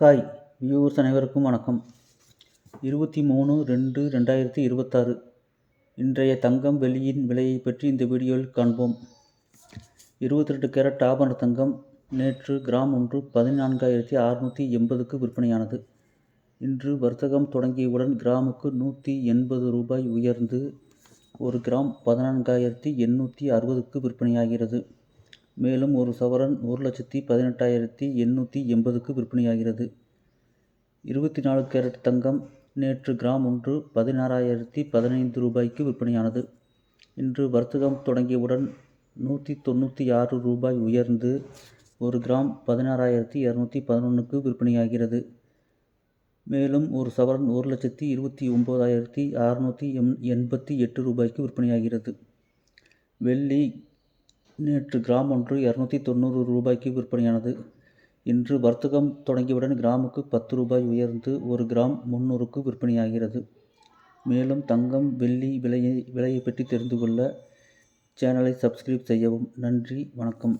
Hi viewers அனைவருக்கும் வணக்கம். 23/2/2026 இன்றைய தங்கம் வெள்ளியின் விலையை பற்றி இந்த வீடியோவில் காண்போம். 22 கேரட் ஆபரண தங்கம் நேற்று கிராம் ஒன்று 14,680க்கு விற்பனையானது. இன்று வர்த்தகம் தொடங்கியவுடன் கிராமுக்கு 180 ரூபாய் உயர்ந்து ஒரு கிராம் 14,860க்கு விற்பனையாகிறது. மேலும் ஒரு சவரன் 1,18,880க்கு விற்பனையாகிறது. 24 கேரட் தங்கம் நேற்று கிராம் ஒன்று 16,015 ரூபாய்க்கு விற்பனையானது. இன்று வர்த்தகம் தொடங்கியவுடன் 196 ரூபாய் உயர்ந்து ஒரு கிராம் 16,211க்கு விற்பனையாகிறது. மேலும் ஒரு சவரன் 1,29,688 ரூபாய்க்கு விற்பனையாகிறது. வெள்ளி நேற்று கிராம் ஒன்று 290 ரூபாய்க்கு விற்பனையானது. இன்று வர்த்தகம் தொடங்கியவுடன் கிராமுக்கு 10 ரூபாய் உயர்ந்து ஒரு கிராம் 300க்கு விற்பனையாகிறது. மேலும் தங்கம் வெள்ளி விலையை பற்றி தெரிந்து கொள்ள சேனலை சப்ஸ்கிரைப் செய்யவும். நன்றி, வணக்கம்.